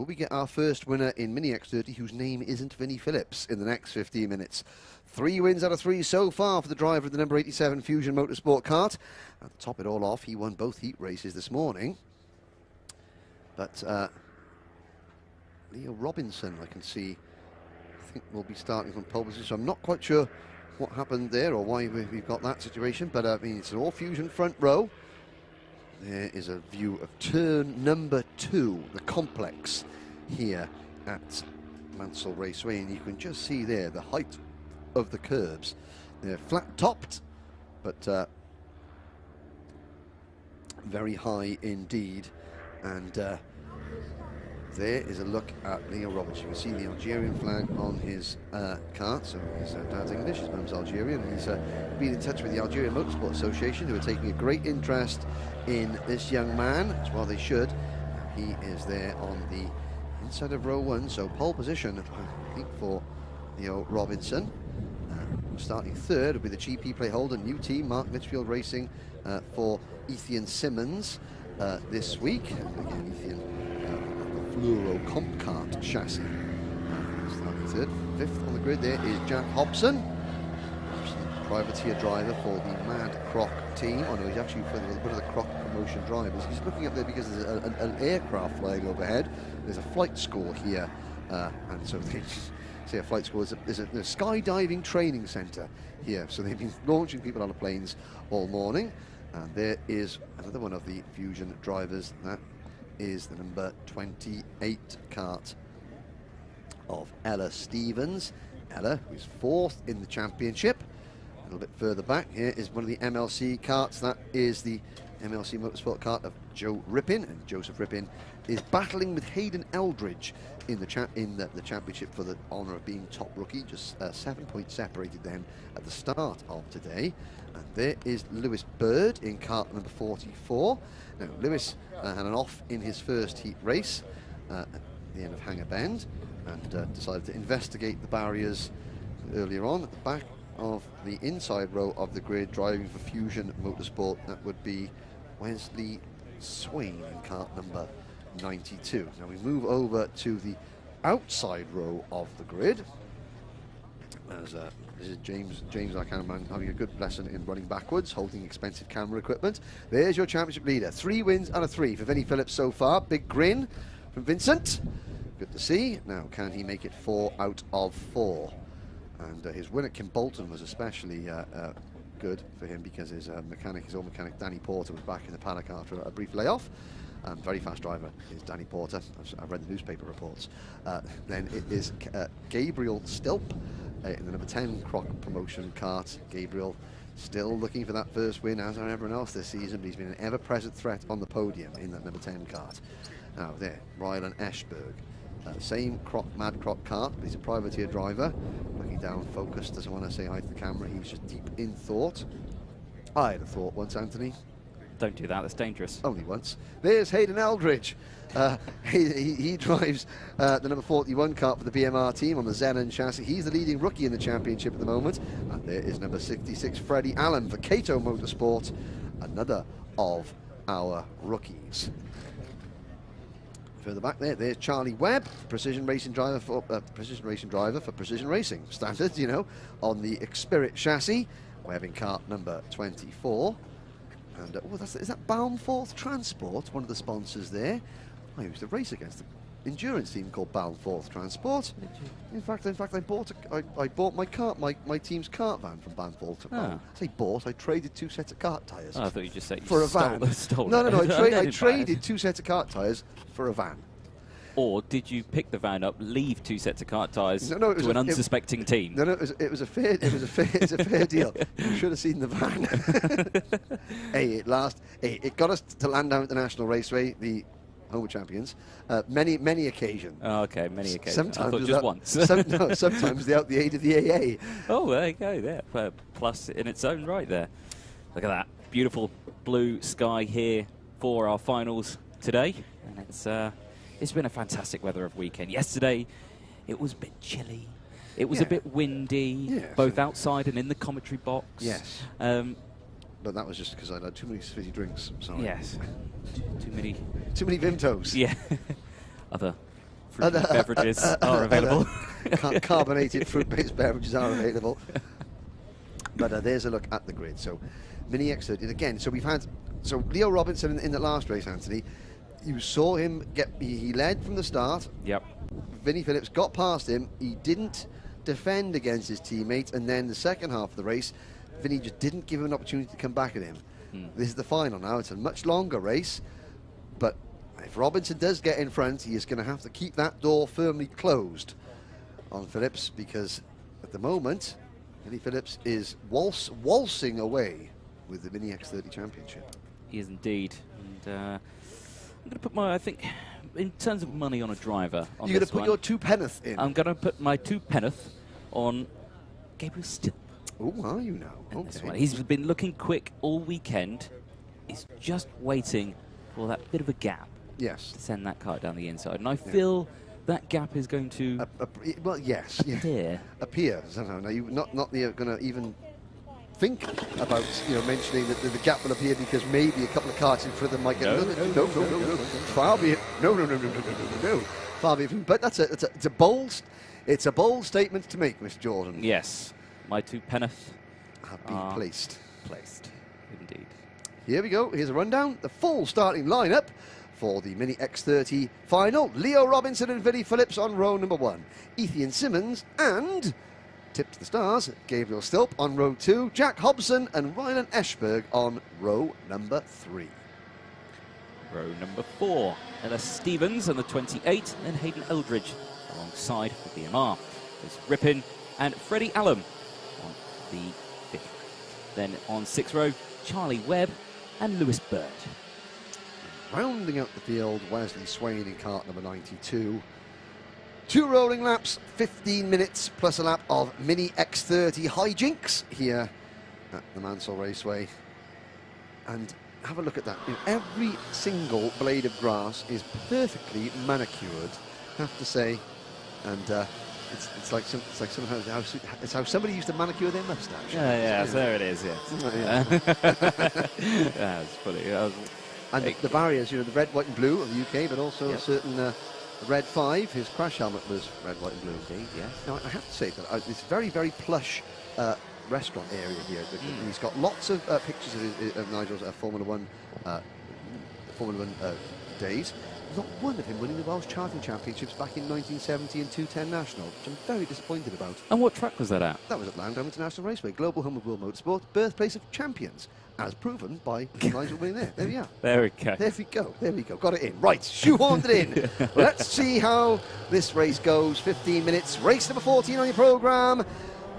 will we get our first winner in Mini X30 whose name isn't Vinnie Phillips in the next 15 minutes? 3 wins out of 3 so far for the driver of the number 87 Fusion Motorsport kart. And to top it all off, he won both heat races this morning. But Leo Robinson, I can see, I think will be starting from pole position. So I'm not quite sure what happened there or why we've got that situation. But I mean, it's an all-Fusion front row. There is a view of turn number 2, the complex here at Mansell Raceway, and you can just see there the height of the curbs. They're flat-topped, but very high indeed. And there is a look at Leo Roberts. You can see the Algerian flag on his kart. So his dad's English, his mum's Algerian. He's been in touch with the Algerian Motorsport Association, who are taking a great interest in this young man, as well they should. He is there on the inside of row 1, so pole position, I think, for Leo Robinson. Starting third will be the GP plate holder, new team, Mark Litchfield Racing, for Ethan Simmons this week. And again, Ethan, the Fluoro Comp Kart chassis. Starting third. 5th on the grid there is Jack Hobson. Privateer driver for the Mad Croc team. Oh no, he's actually for one of the Croc promotion drivers. He's looking up there because there's an aircraft flying overhead. There's a flight school here, and so they say a flight school is a skydiving training centre here. So they've been launching people out of planes all morning. And there is another one of the Fusion drivers. That is the number 28 kart of Ella Stevens. Ella, who's 4th in the championship. A little bit further back here is one of the MLC karts. That is the MLC Motorsport kart of Joe Rippin, and Joseph Rippin is battling with Hayden Eldridge in the championship for the honour of being top rookie. Just 7 points separated them at the start of today. And there is Lewis Bird in kart number 44. Now Lewis had an off in his first heat race at the end of Hanger Bend, and decided to investigate the barriers earlier on at the back of the inside row of the grid, driving for Fusion Motorsport. That would be Wesley Swain in kart number 92. Now we move over to the outside row of the grid. As this is James, our cameraman, having a good lesson in running backwards, holding expensive camera equipment. There's your championship leader. 3 wins out of 3 for Vinnie Phillips so far. Big grin from Vincent. Good to see. Now, can he make it 4 out of 4? And his win at Kim Bolton was especially good for him because his old mechanic Danny Porter was back in the paddock after a brief layoff. Very fast driver is Danny Porter. I've read the newspaper reports. Then it is Gabriel Stilp in the number 10 Croc promotion kart. Gabriel still looking for that first win, as are everyone else this season, but he's been an ever-present threat on the podium in that number 10 kart. Now there, Rylan Eschberg. Same Mad Croc kart, but he's a privateer driver. Looking down, focused, doesn't want to say hi to the camera. He's just deep in thought. I had a thought once, Anthony. Don't do that, that's dangerous. Only once. There's Hayden Eldridge. He drives the number 41 kart for the BMR team on the Zenon chassis. He's the leading rookie in the championship at the moment. And there is number 66, Freddie Allen for Cato Motorsport, another of our rookies. Further back there's Charlie Webb, precision racing driver for Precision Racing Standards, you know, on the Xspirit chassis. Webb in kart number 24. And is that Balmforth Transport, one of the sponsors there? I used to race against an endurance team called Balmforth Transport. In fact, I bought my team's kart van from Balmforth. I say bought. I traded 2 sets of kart tyres. Oh, I thought you just said you for a van. No. I traded 2 sets of kart tyres for a van. Or did you pick the van up, leave 2 sets of kart tyres to an unsuspecting team? No, it was a fair deal. You should have seen the van. Hey, it got us to Landau International Raceway, the home champions, many occasions. Oh, okay, many occasions. Sometimes I thought just once. Sometimes without the aid of the AA. Oh, there you go. There, plus in its own right there. Look at that beautiful blue sky here for our finals today, and it's been a fantastic weather of weekend. Yesterday, it was a bit chilly. It was a bit windy, both outside and in the commentary box. Yes. But that was just because I'd had too many fizzy drinks. Sorry. Yes. Too many Vimtos. Yeah. Other fruit beverages are available. Carbonated fruit-based beverages are available. But there's a look at the grid. So Mini X30 again. So we've had Leo Robinson in the last race, Anthony. You saw him he led from the start. Yep. Vinnie Phillips got past him. He didn't defend against his teammates, and then the second half of the race, Vinnie just didn't give him an opportunity to come back at him. This is the final now. It's a much longer race, but if Robinson does get in front, he is going to have to keep that door firmly closed on Phillips, because at the moment, Vinnie Phillips is waltzing away with the Mini X30 Championship. He is indeed. And I'm going to put I think, in terms of money on a driver, on You're going to put your 2 penneth in? I'm going to put my 2 penneth on Gabriel Still. Oh, are you now? Okay. He's been looking quick all weekend. He's just waiting for that bit of a gap. Yes. To send that kart down the inside. And I feel that gap is going to well, yes. Appear somehow. Now, you're not going to even think about mentioning that the gap will appear, because maybe a couple of karts in front of them might get no. Far be it. No. Far be it. But it's a bold statement to make, Mr. Jordan. Yes, my 2 penneth have been placed. Indeed. Here we go. Here's a rundown. The full starting lineup for the Mini X30 final. Leo Robinson and Vinnie Phillips on row number 1. Ethan Simmons and, tip to the stars, Gabriel Stilp on row 2. Jack Hobson and Rylan Eschberg on row number 3. Row number 4, Ellis Stevens on the 28, and Hayden Eldridge alongside the BMR. There's Rippin and Freddie Allen on the 5th. Then on 6th row, Charlie Webb and Lewis Bird. Rounding out the field, Wesley Swain in kart number 92. 2 rolling laps, 15 minutes plus a lap of Mini X30 hijinks here at the Mansell Raceway. And have a look at that. Every single blade of grass is perfectly manicured, I have to say. And it's how somebody used to manicure their moustache. Yeah, there it is. Yeah. That's funny. And the barriers, the red, white, and blue of the UK, but also a certain red 5. His crash helmet was red, white, and blue. Indeed, yes. Now I have to say that this very, very plush restaurant area here. He's got lots of pictures of Nigel's Formula One days. Not one of him winning the Welsh Charting Championships back in 1970 and 210 National, which I'm very disappointed about. And what track was that at? That was at Landau International Raceway, global home of World Motorsport, birthplace of champions, as proven by Nigel winning there. There we are. There we go. There we go. Got it in. Right, shoehorned it in. Let's see how this race goes. 15 minutes. Race number 14 on your programme.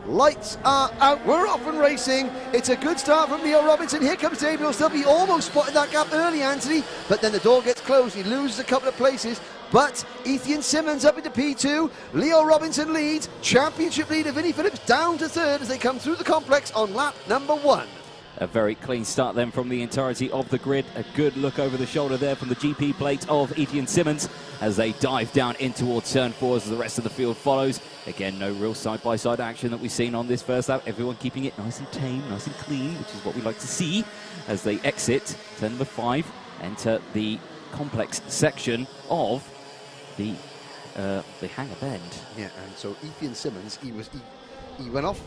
Lights are out. We're off and racing. It's a good start from Leo Robinson. Here comes Gabriel Stilp. He almost spotted that gap early, Anthony, but then the door gets closed. He loses a couple of places. But Ethan Simmons up into P2. Leo Robinson leads. Championship leader Vinnie Phillips down to 3rd as they come through the complex on lap number 1. A very clean start then from the entirety of the grid. A good look over the shoulder there from the GP plate of Ethan Simmons as they dive down in towards turn 4 as the rest of the field follows. Again, no real side-by-side action that we've seen on this first lap. Everyone keeping it nice and tame, nice and clean, which is what we like to see as they exit turn number 5, enter the complex section of the hangar bend. Yeah, and so Ethan Simmons, he went off.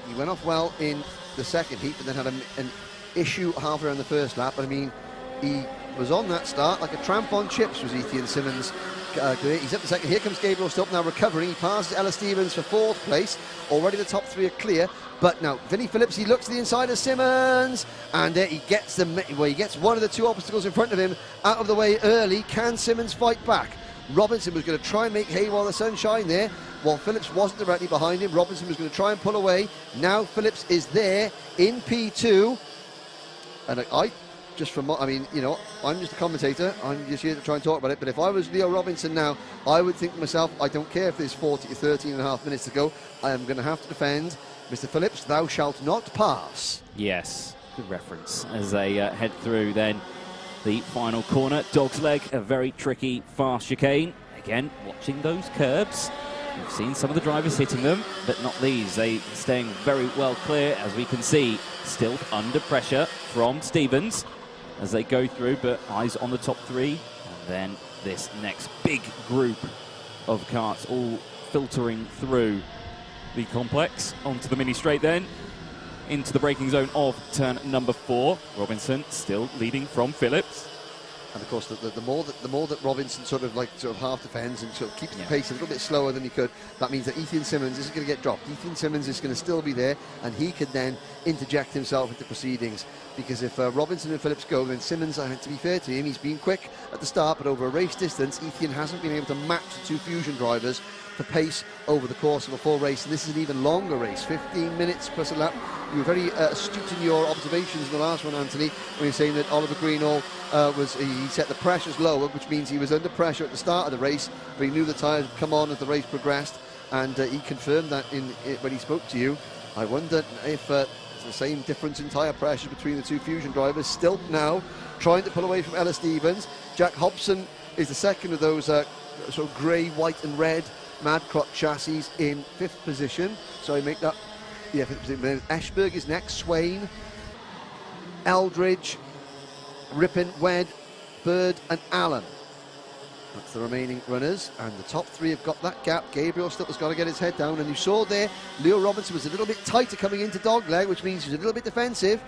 He went off well in the second heat, but then had an issue halfway around the first lap. But I mean, he was on that start like a tramp on chips, was Ethan Simmons. He's up the second. Here comes Gabriel Stilp now recovering. He passes Ellis Stevens for 4th place. Already the top 3 are clear. But now Vinnie Phillips, he looks to the inside of Simmons, and he gets he gets one of the 2 obstacles in front of him out of the way early. Can Simmons fight back? Robinson was going to try and make hay while the sun shined there. While Phillips wasn't directly behind him, Robinson was going to try and pull away. Now Phillips is there in P2. And I'm just a commentator. I'm just here to try and talk about it. But if I was Leo Robinson now, I would think to myself, I don't care if there's 40 to 13 and a half minutes to go. I am going to have to defend. Mr. Phillips, thou shalt not pass. Yes, good reference. As they head through then the final corner. Dog's Leg, a very tricky, fast chicane. Again, watching those curbs. We've seen some of the drivers hitting them, but not these. They staying very well clear, as we can see. Still under pressure from Stevens as they go through, but eyes on the top 3. And then this next big group of karts, all filtering through the complex onto the mini straight, then into the braking zone of turn number 4. Robinson still leading from Phillips. And of course, the more that Robinson sort of half defends and sort of keeps the pace a little bit slower than he could, that means that Ethan Simmons isn't going to get dropped. Ethan Simmons is going to still be there, and he can then interject himself into proceedings. Because if Robinson and Phillips go, then Simmons, to be fair to him, he's been quick at the start, but over a race distance, Ethan hasn't been able to match the 2 Fusion drivers for pace over the course of a full race. And this is an even longer race, 15 minutes plus a lap. You were very astute in your observations in the last one, Anthony, when you're saying that Oliver Greenall he set the pressures lower, which means he was under pressure at the start of the race, but he knew the tyres would come on as the race progressed, and he confirmed that when he spoke to you. I wonder if there's the same difference in tyre pressure between the 2 Fusion drivers. Still now trying to pull away from Ella Stevens. Jack Hobson is the second of those sort of grey, white and red Madcroc chassis in 5th position. So I make that, 5th position. Eschberg is next, Swain, Eldridge, Rippin, Wed, Bird and Allen. That's the remaining runners, and the top 3 have got that gap. Gabriel still has got to get his head down, and you saw there Leo Robinson was a little bit tighter coming into dogleg, which means he's a little bit defensive.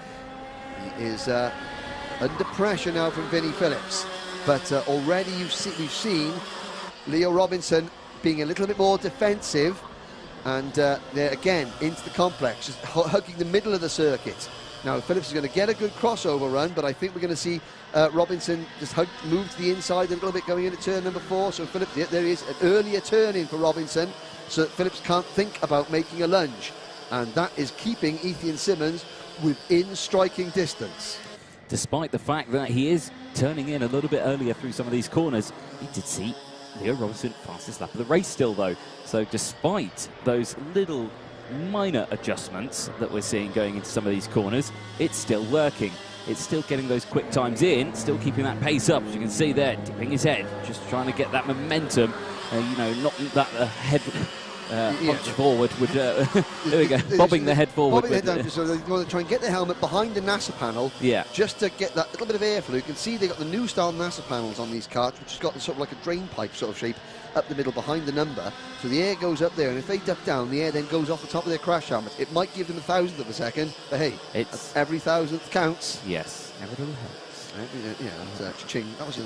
He is under pressure now from Vinnie Phillips, but already we've seen Leo Robinson being a little bit more defensive, and they're again into the complex, just hugging the middle of the circuit. Now Phillips is going to get a good crossover run, but I think we're going to see Robinson just move to the inside a little bit going into turn number 4. So Phillips, there is an earlier turn in for Robinson, so that Phillips can't think about making a lunge, and that is keeping Ethan Simmons within striking distance. Despite the fact that he is turning in a little bit earlier through some of these corners, we did see Leo Robinson fastest lap of the race still though. So despite those little minor adjustments that we're seeing going into some of these corners, it's still working. It's still getting those quick times in, still keeping that pace up, as you can see there, dipping his head, just trying to get that momentum, not that head punch forward. There we go, bobbing the head forward. Bobbing the head down, so they want to try and get the helmet behind the NASA panel, just to get that little bit of airflow. You can see they've got the new style NASA panels on these karts, which has got sort of like a drain pipe sort of shape up the middle behind the number, so the air goes up there, and if they duck down, the air then goes off the top of their crash helmet. It might give them 1,000th of a second, but hey, every 1,000th counts. Yes, every little helps. That's ching. That was a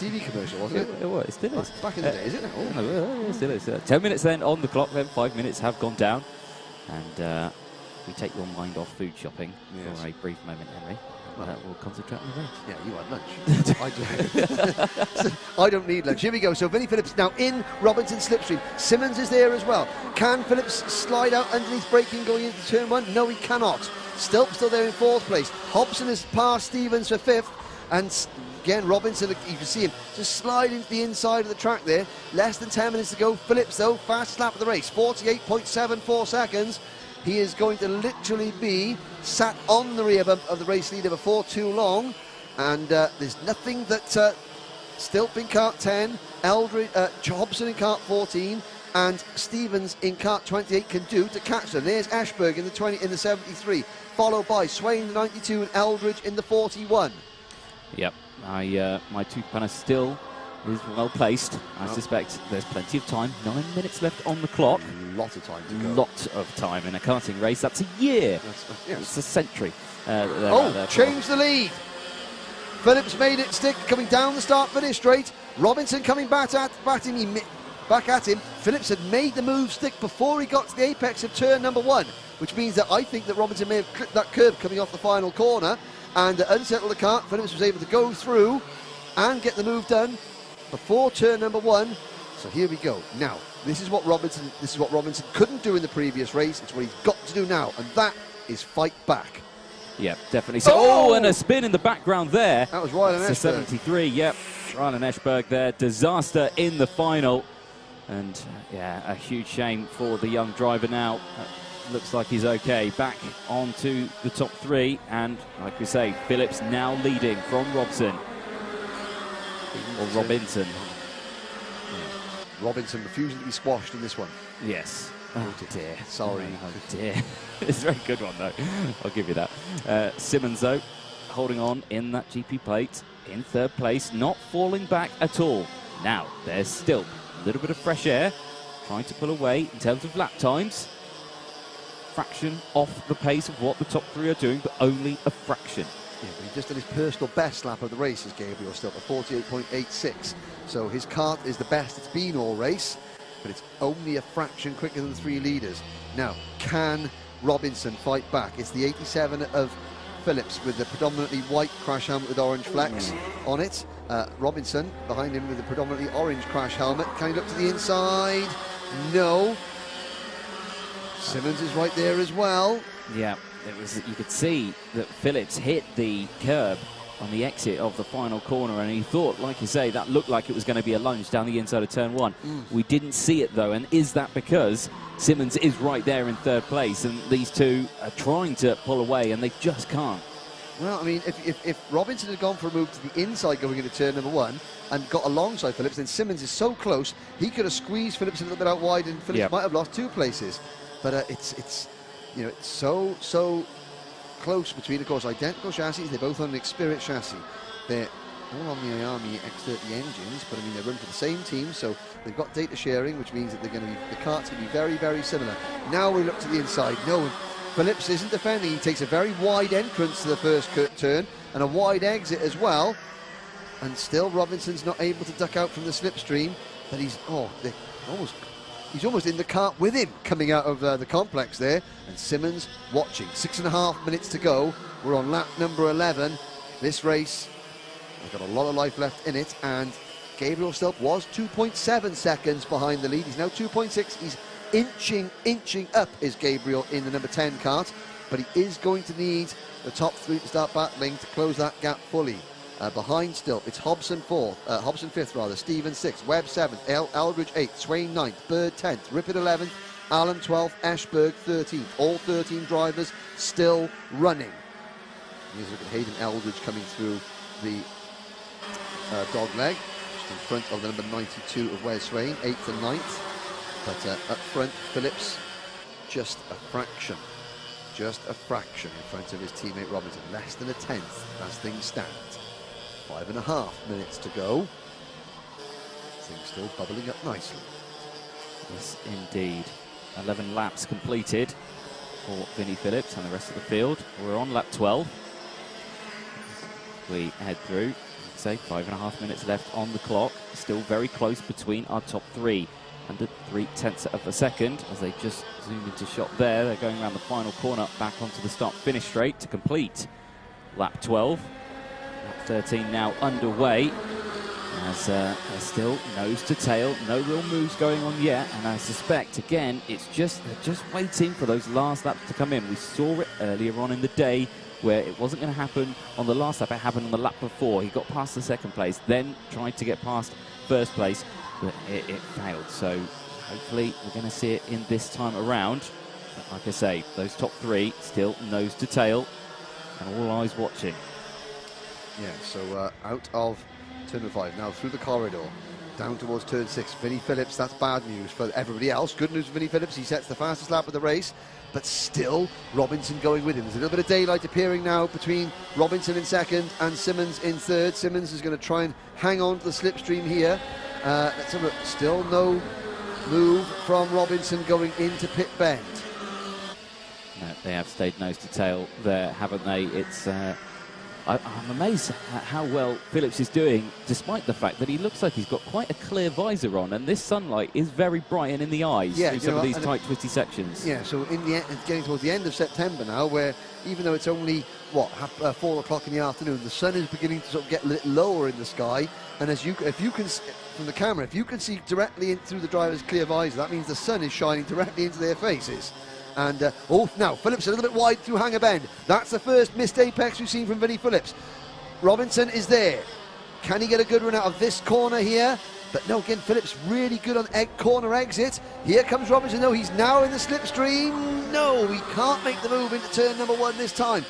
TV commercial, wasn't it? It was. It still is. Back in the day, is it now? It still is. 10 minutes then on the clock. Then 5 minutes have gone down, and we take your mind off food shopping for a brief moment, Henry. We'll concentrate on the race. Yeah, you had lunch. I don't need lunch. Here we go. So Vinnie Phillips now in Robinson's slipstream. Simmons is there as well. Can Phillips slide out underneath braking going into turn 1? No, he cannot. Stilp still there in 4th place. Hobson has passed Stevens for 5th. And again, Robinson, you can see him just slide into the inside of the track there. Less than 10 minutes to go. Phillips, though, fastest lap of the race, 48.74 seconds. He is going to literally be sat on the rear bump of the race leader before too long. And there's nothing that Stilp in kart 10, Eldridge, Hobson in kart 14, and Stevens in kart 28 can do to catch them. There's Eschberg in the 73, followed by Swain in the 92 and Eldridge in the 41. Yep, my tooth panel still is well placed. I suspect there's plenty of time. 9 minutes left on the clock. A lot of time to go. Lot of time in a karting race. That's a year. It's a century. Change the lead. Phillips made it stick, coming down the start-finish straight. Robinson coming back at him. Phillips had made the move stick before he got to the apex of turn number 1, which means that I think that Robinson may have clipped that curb coming off the final corner and unsettled the kart. Phillips was able to go through and get the move done before turn number 1. So here we go. Now, this is what Robinson couldn't do in the previous race. It's what he's got to do now, and that is fight back. Yeah, definitely. So, and a spin in the background there. That was Rylan Eschberg. 73, yep. Rylan Eschberg there. Disaster in the final. And, a huge shame for the young driver now. Looks like he's okay. Back onto the top 3. And, like we say, Phillips now leading from Robson. Or Robinson. Robinson refusing to be squashed in this one. Yes. Oh dear. Sorry. Oh dear. It's a very good one, though. I'll give you that. Simmons, though, holding on in that GP plate. in third place, not falling back at all. Now, there's still a little bit of fresh air, trying to pull away in terms of lap times. Fraction off the pace of what the top three are doing, but only a fraction. Yeah, but he just did his personal best lap of the race as Gabriel still at 48.86. So his kart is the best it's been all race, but it's only a fraction quicker than the three leaders. Now, can Robinson fight back? It's the 87 of Phillips with the predominantly white crash helmet with orange flecks on it. Robinson behind him with the predominantly orange crash helmet. Can he look to the inside? No. Simmons is right there as well. Yeah, you could see that Phillips hit the curb on the exit of the final corner, and he thought, like you say, that looked like it was going to be a lunge down the inside of turn one. We didn't see it though, and is that because Simmons is right there in third place and these two are trying to pull away and they just can't? Well, I mean, if Robinson had gone for a move to the inside going into turn number one and got alongside Phillips, then Simmons is so close, he could have squeezed Phillips a little bit out wide and Phillips might have lost 2 places. But it's you know, it's so close between, of course, identical chassis. They're both on an Experience chassis. They're all on the Army X30 engines, but I mean, they run for the same team, so they've got data sharing, which means that they're going to be, the kart's going to be very, very similar. Now we look to the inside. No, Phillips isn't defending. He takes a very wide entrance to the first turn and a wide exit as well, and still Robinson's not able to duck out from the slipstream. But he's almost in the kart with him coming out of the complex there, and Simmons watching. 6.5 minutes to go. We're on lap number 11. This race has got a lot of life left in it, and Gabriel Stilp was 2.7 seconds behind the lead. He's now 2.6. He's inching up is Gabriel in the number 10 kart, but he is going to need the top three to start battling to close that gap fully. Behind still, it's Hobson 5th rather, Stephen 6th, Webb 7th, Eldridge 8th, Swain 9th, Bird 10th, Rippett 11th, Allen 12th, Ashberg 13th. All 13 drivers still running. Here's a look at Hayden Eldridge coming through the dog leg, just in front of the number 92 of Wes Swain, 8th and 9th. But up front, Phillips, just a fraction in front of his teammate Robinson, less than a 10th as things stand. 5.5 minutes to go. Things still bubbling up nicely. Yes, indeed. 11 laps completed for Vinnie Phillips and the rest of the field. We're on lap 12. We head through, say 5.5 minutes left on the clock. Still very close between our top three. Under 0.3 of a second as they just zoom into shot there. They're going around the final corner back onto the start-finish straight to complete lap 12. Lap 13 now underway as they're still nose to tail. No real moves going on yet, and I suspect, again, they're just waiting for those last laps to come in. We saw it earlier on in the day where it wasn't going to happen on the last lap. It happened on the lap before. He got past the second place, then tried to get past first place, but it failed. So hopefully we're going to see it in this time around. But like I say, those top three still nose to tail and all eyes watching. Yeah, so out of turn 5, now through the corridor, down towards turn 6. Vinnie Phillips, that's bad news for everybody else. Good news for Vinnie Phillips, he sets the fastest lap of the race, but still Robinson going with him. There's a little bit of daylight appearing now between Robinson in second and Simmons in third. Simmons is going to try and hang on to the slipstream here. Let's have a look. Still no move from Robinson going into pit bend. No, they have stayed nose to tail there, haven't they? It's I'm amazed at how well Phillips is doing, despite the fact that he looks like he's got quite a clear visor on, and this sunlight is very bright and in the eyes through some of these tight, twisty sections. Yeah, so in the end, it's getting towards the end of September now, where even though it's only, 4 o'clock in the afternoon, the sun is beginning to sort of get a little lower in the sky, and if you can, from the camera, if you can see directly in through the driver's clear visor, that means the sun is shining directly into their faces. And, now Phillips a little bit wide through Hanger Bend. That's the first missed apex we've seen from Vinnie Phillips. Robinson is there. Can he get a good run out of this corner here? But no, again, Phillips really good on corner exit. Here comes Robinson. No, he's now in the slipstream. No, he can't make the move into turn number 1 this time.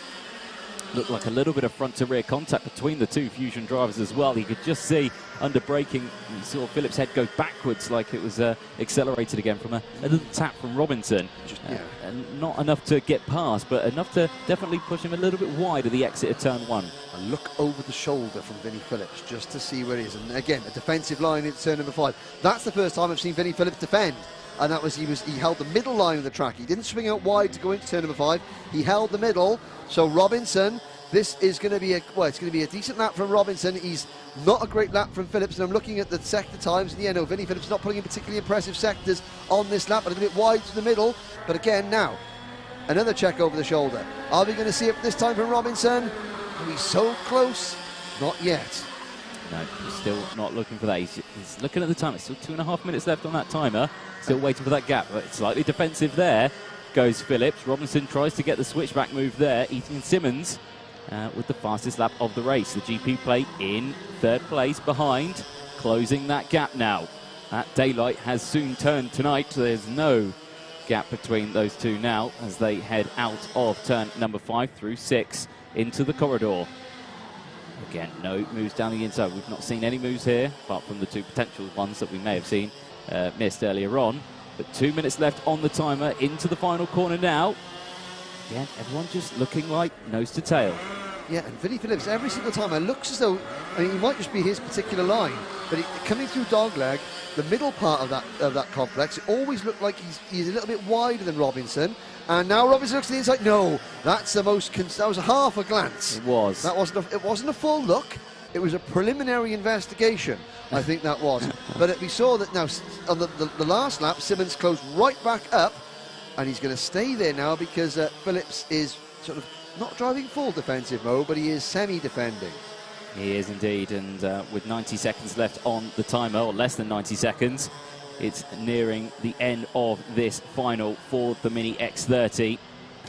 looked like a little bit of front-to-rear contact between the two Fusion drivers as well. You could just see under braking, you saw Phillips' head go backwards like it was accelerated again from a little tap from Robinson. And not enough to get past, but enough to definitely push him a little bit wide of the exit of turn 1. A look over the shoulder from Vinnie Phillips just to see where he is. And again, a defensive line into turn number 5. That's the first time I've seen Vinnie Phillips defend. And that was he held the middle line of the track. He didn't swing out wide to go into turn number 5. He held the middle. So Robinson, this is going to be a decent lap from Robinson. He's not a great lap from Phillips, and I'm looking at the sector times. And no, Vinnie Phillips not putting in particularly impressive sectors on this lap, but a bit wide to the middle. But again, now another check over the shoulder. Are we going to see it this time from Robinson? Oh, he's so close. Not yet. No, he's still not looking for that. He's looking at the time. It's still 2.5 minutes left on that timer. Still waiting for that gap. But it's slightly defensive there. Goes Phillips. Robinson tries to get the switchback move there. Ethan Simmons with the fastest lap of the race. The GP plate in 3rd place behind. Closing that gap now. That daylight has soon turned tonight. There's no gap between those two now as they head out of turn number 5 through 6 into the corridor. Again, no moves down the inside. We've not seen any moves here, apart from the 2 potential ones that we may have seen missed earlier on. But 2 minutes left on the timer into the final corner now. Again, everyone just looking like nose to tail. Yeah, and Vinnie Phillips, every single time, it looks as though, I mean, it might just be his particular line, but coming through dogleg, the middle part of that complex, it always looked like he's a little bit wider than Robinson. And now Robinson looks to the inside. No, that's the most. That was half a glance. It was. It wasn't a full look. It was a preliminary investigation. I think that was. But we saw that now on the last lap, Simmons closed right back up, and he's going to stay there now because Phillips is sort of not driving full defensive mode, but he is semi-defending. He is indeed, and with 90 seconds left on the timer, or less than 90 seconds. It's nearing the end of this final for the Mini X30.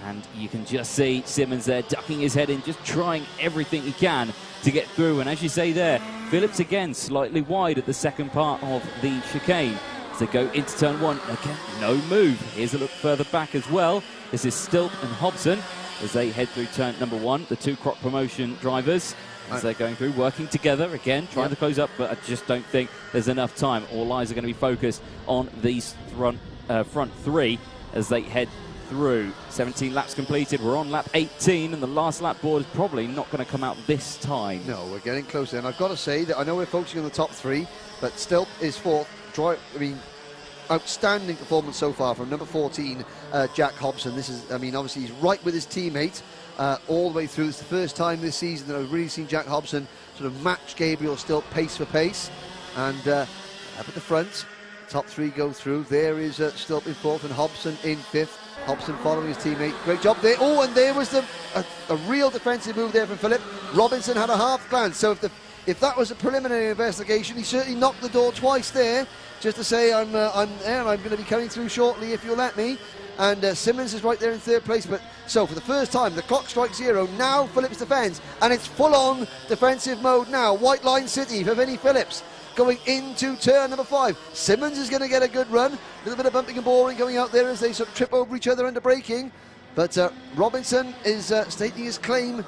And you can just see Simmons there ducking his head in, just trying everything he can to get through. And as you say there, Phillips again slightly wide at the second part of the chicane. As they go into turn 1, again, no move. Here's a look further back as well. This is Stilp and Hobson as they head through turn number 1, the 2 Crop Promotion drivers. As they're going through, working together again, trying to close up, but I just don't think there's enough time. All eyes are going to be focused on these front 3 as they head through. 17 laps completed. We're on lap 18, and the last lap board is probably not going to come out this time. No, we're getting closer, and I've got to say that I know we're focusing on the top 3, but Stilp is 4th. Outstanding performance so far from number 14, Jack Hobson. This is, obviously he's right with his teammate. All the way through. It's the first time this season that I've really seen Jack Hobson sort of match Gabriel Stilp pace for pace. And up at the front, top 3 go through. There is Stilp in 4th and Hobson in 5th. Hobson following his teammate. Great job there. Oh, and there was a real defensive move there from Philip. Robinson had a half glance. So if that was a preliminary investigation, he certainly knocked the door twice there, just to say I'm there and I'm going to be coming through shortly if you'll let me. And Simmons is right there in 3rd place. But so for the first time, the clock strikes 0. Now Phillips defends, and it's full-on defensive mode now. White line city for Vinnie Phillips going into turn number 5. Simmons is going to get a good run. A little bit of bumping and boring going out there as they sort of trip over each other under braking. But Robinson is stating his claim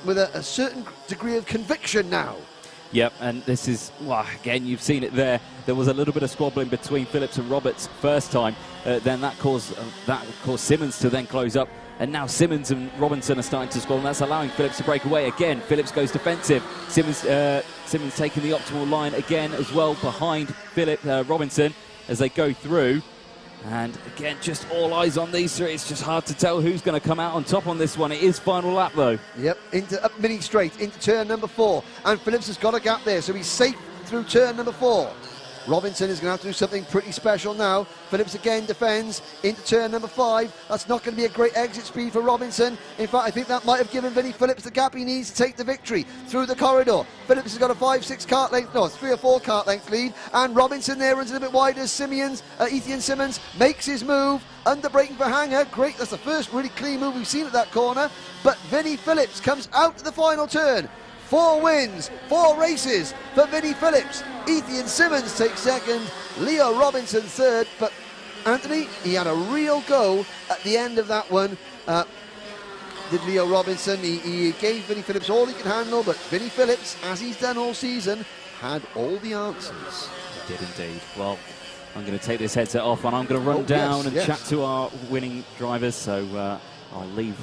with a certain degree of conviction now. Yep, and this is, well, again, you've seen it there. There was a little bit of squabbling between Phillips and Roberts first time. Then that caused Simmons to then close up. And now Simmons and Robinson are starting to squabble, and that's allowing Phillips to break away. Again, Phillips goes defensive. Simmons taking the optimal line again as well behind Robinson as they go through. And again, just all eyes on these 3. It's just hard to tell who's going to come out on top on this one. It is final lap, though. Yep, up mini straight, into turn number 4. And Phillips has got a gap there, so he's safe through turn number 4. Robinson is going to have to do something pretty special now. Phillips again defends into turn number 5. That's not going to be a great exit speed for Robinson. In fact, I think that might have given Vinnie Phillips the gap he needs to take the victory through the corridor. Phillips has got a 5-6 kart length, no, 3 or 4 kart length lead, and Robinson there runs a little bit wide as Ethan Simmons makes his move, under braking for Hanger. Great, that's the first really clean move we've seen at that corner. But Vinnie Phillips comes out to the final turn. 4 wins, 4 races for Vinnie Phillips. Ethan Simmons takes 2nd, Leo Robinson 3rd, but Anthony, he had a real go at the end of that one. did Leo Robinson. He gave Vinnie Phillips all he could handle, but Vinnie Phillips, as he's done all season, had all the answers. He did indeed. Well, I'm going to take this headset off and I'm going to run down and chat to our winning drivers. So I'll leave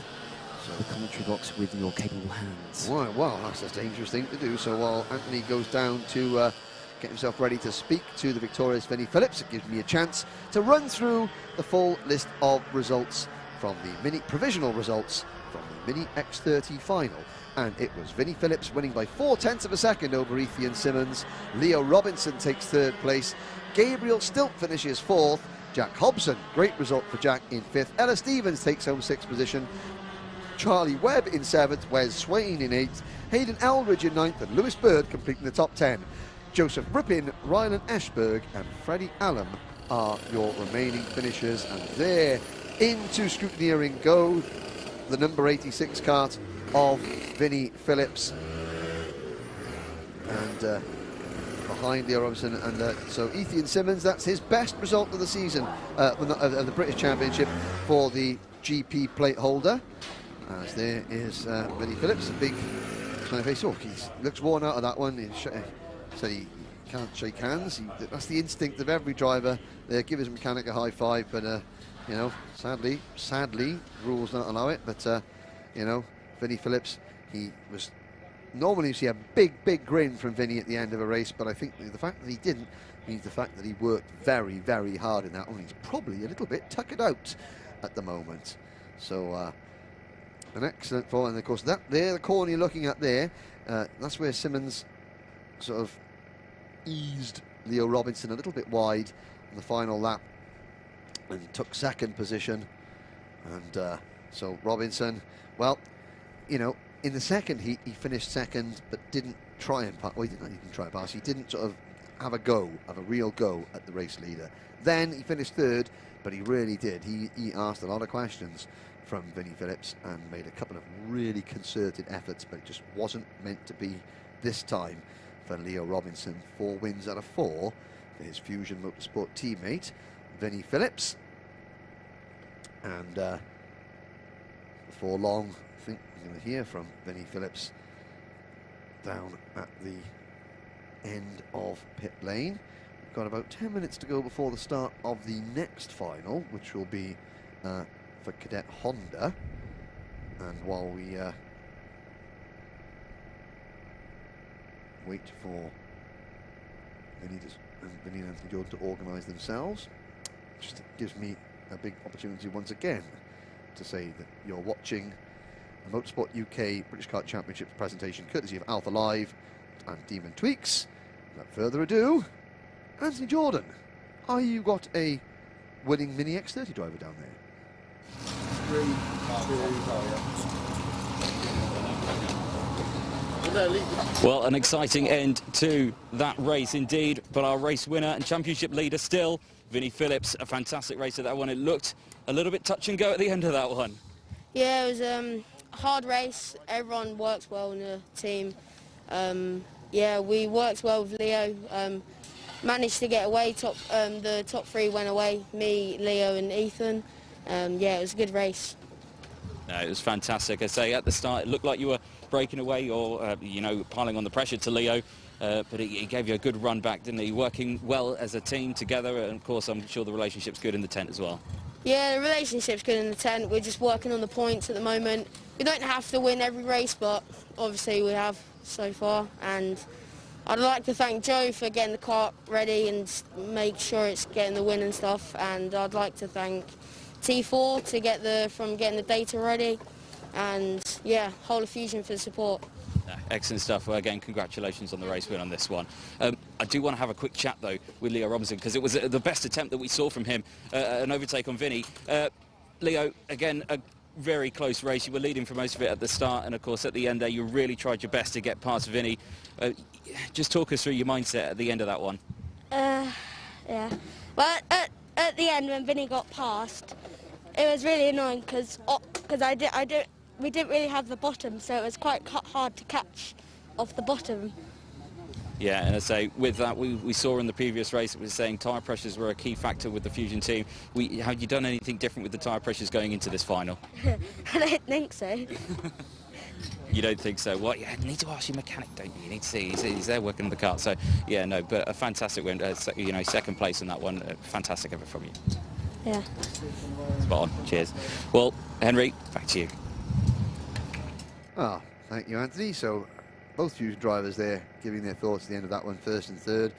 the commentary box with your capable hands. Right, well, that's a dangerous thing to do. So while Anthony goes down to get himself ready to speak to the victorious Vinnie Phillips, it gives me a chance to run through the full list of results from the provisional results from the Mini X30 final. And it was Vinnie Phillips winning by 0.4 of a second over Ethan Simmons. Leo Robinson takes 3rd place. Gabriel Stilt finishes 4th. Jack Hobson, great result for Jack, in 5th. Ella Stevens takes home 6th position. Charlie Webb in 7th, Wes Swain in 8th, Hayden Eldridge in 9th, and Lewis Bird completing the top 10. Joseph Rippin, Rylan Eschberg, and Freddie Allen are your remaining finishers, and there into scrutineering go the number 86 kart of Vinnie Phillips. And behind Leo Robinson, and so Ethan Simmons, that's his best result of the season, of the British Championship for the GP plate holder. As there is Vinnie Phillips, a big smiley face. Oh, he looks worn out of that one. He said he can't shake hands. That's the instinct of every driver. They give his mechanic a high five, but you know, sadly, rules don't allow it. But you know, Vinnie Phillips, he was normally you see a big grin from Vinnie at the end of a race, but I think the fact that he didn't means the fact that he worked very hard in that one. He's probably a little bit tuckered out at the moment. So. An excellent fall, and of course that there, the corner you're looking at there, that's where Simmons sort of eased Leo Robinson a little bit wide in the final lap and took 2nd position. And so Robinson, well, you know, in the second heat he finished 2nd, but didn't try and pass. Well, he didn't even try and pass. He didn't sort of have a real go at the race leader. Then he finished 3rd, but he really did. He asked a lot of questions from Vinnie Phillips and made a couple of really concerted efforts, but it just wasn't meant to be this time for Leo Robinson. 4 wins out of 4 for his Fusion Motorsport teammate, Vinnie Phillips. And before long, I think we're going to hear from Vinnie Phillips down at the end of pit lane. We've got about 10 minutes to go before the start of the next final, which will be for Cadet Honda. And while we wait for Vinnie and Anthony Jordan to organise themselves, just gives me a big opportunity once again to say that you're watching the Motorsport UK British Kart Championships presentation courtesy of Alpha Live and Demon Tweaks. Without further ado, Anthony Jordan, are you got a winning Mini X30 driver down there? Well, an exciting end to that race indeed, but our race winner and championship leader still, Vinnie Phillips. A fantastic race at that one. It looked a little bit touch and go at the end of that one. Yeah, it was a hard race. Everyone works well in the team. Yeah, we worked well with Leo. Managed to get away. The top 3 went away. Me, Leo, and Ethan. Yeah, it was a good race. No, it was fantastic. I say at the start, it looked like you were breaking away or, you know, piling on the pressure to Leo. But he gave you a good run back, didn't he? Working well as a team together, and of course, I'm sure the relationship's good in the tent as well. Yeah, the relationship's good in the tent. We're just working on the points at the moment. We don't have to win every race, but obviously we have so far. And I'd like to thank Joe for getting the kart ready and make sure it's getting the win and stuff. And I'd like to thank T4 to get getting the data ready. And yeah, Whole of Fusion for the support. Excellent stuff. Well, again, congratulations on the race win on this one. I do want to have a quick chat, though, with Leo Robinson, because it was the best attempt that we saw from him, an overtake on Vinnie. Leo, again, a very close race. You were leading for most of it at the start, and, of course, at the end there, you really tried your best to get past Vinnie. Just talk us through your mindset at the end of that one. Yeah. Well, at the end, when Vinnie got past, it was really annoying because we didn't really have the bottom, so it was quite hard to catch off the bottom. Yeah, and I say with that, we saw in the previous race, it was saying tyre pressures were a key factor with the Fusion team. Have you done anything different with the tyre pressures going into this final? I don't think so. You don't think so? Well, you need to ask your mechanic, don't you? You need to see he's there working the car. So yeah, no, but a fantastic win. You know, second place in that one. Fantastic effort from you. Yeah. Spot on. Cheers. Well, Henry, back to you. Ah, thank you, Anthony. So both Fusion drivers there giving their thoughts at the end of that one, first and third.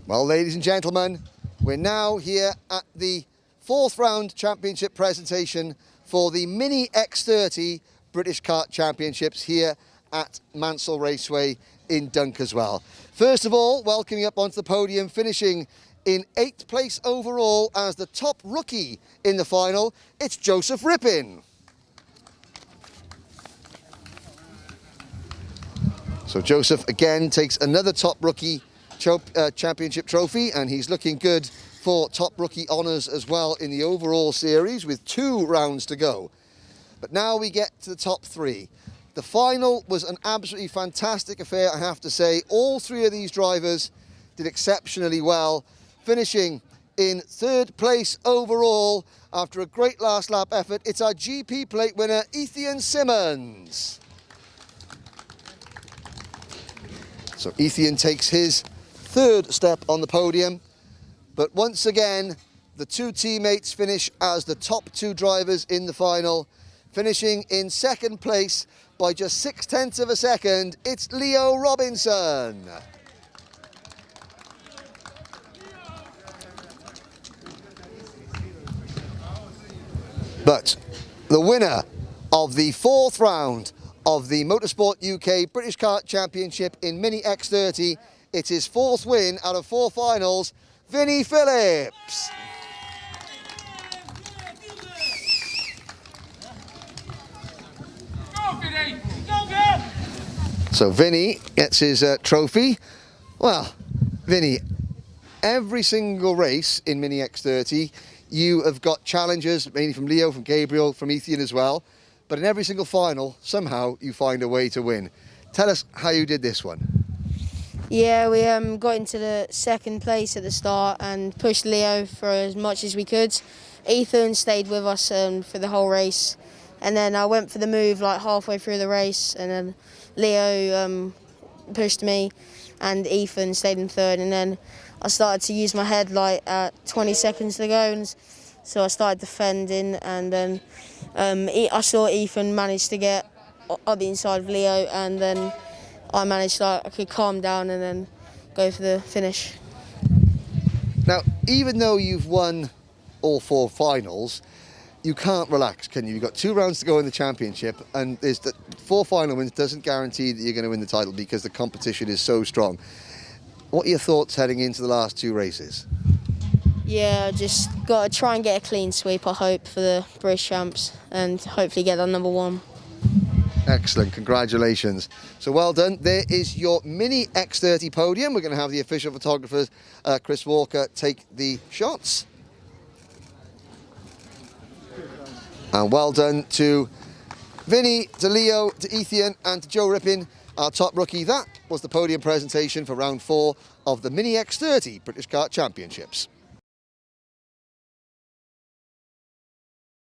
Well, ladies and gentlemen, we're now here at the 4th round championship presentation for the Mini X30 British Kart Championships here at Mansell Raceway in Dunk as well. First of all, welcoming up onto the podium, finishing in 8th place overall as the top rookie in the final, it's Joseph Rippin. So Joseph again takes another top rookie championship trophy, and he's looking good for top rookie honours as well in the overall series with 2 rounds to go. But now we get to the top 3. The final was an absolutely fantastic affair, I have to say. All 3 of these drivers did exceptionally well, finishing in 3rd place overall after a great last lap effort. It's our GP plate winner, Ethan Simmons. So Ethan takes his 3rd step on the podium. But once again, the 2 teammates finish as the top 2 drivers in the final. Finishing in 2nd place by just 0.6 of a second, it's Leo Robinson. But the winner of the 4th round of the Motorsport UK British Kart Championship in Mini X30, it's his 4th win out of 4 finals, Vinnie Phillips. So Vinnie gets his trophy. Well, Vinnie, every single race in Mini X30, you have got challenges, mainly from Leo, from Gabriel, from Ethan as well. But in every single final, somehow you find a way to win. Tell us how you did this one. Yeah, we got into the 2nd place at the start and pushed Leo for as much as we could. Ethan stayed with us for the whole race, and then I went for the move like halfway through the race, and then Leo pushed me, and Ethan stayed in 3rd, and then I started to use my head like at 20 seconds to go, and so I started defending, and then I saw Ethan manage to get up the inside of Leo, and then I managed I could calm down and then go for the finish. Now, even though you've won all 4 finals, you can't relax, can you? You've got 2 rounds to go in the championship, and there's the 4 final wins doesn't guarantee that you're going to win the title because the competition is so strong. What are your thoughts heading into the last 2 races? Yeah, just got to try and get a clean sweep, I hope, for the British champs, and hopefully get that number 1. Excellent, congratulations. So well done. There is your Mini X30 podium. We're going to have the official photographers, Chris Walker, take the shots. And well done to Vinnie, to Leo, to Ethan and to Joe Rippin, our top rookie. That was the podium presentation for round 4 of the Mini X30 British Kart Championships.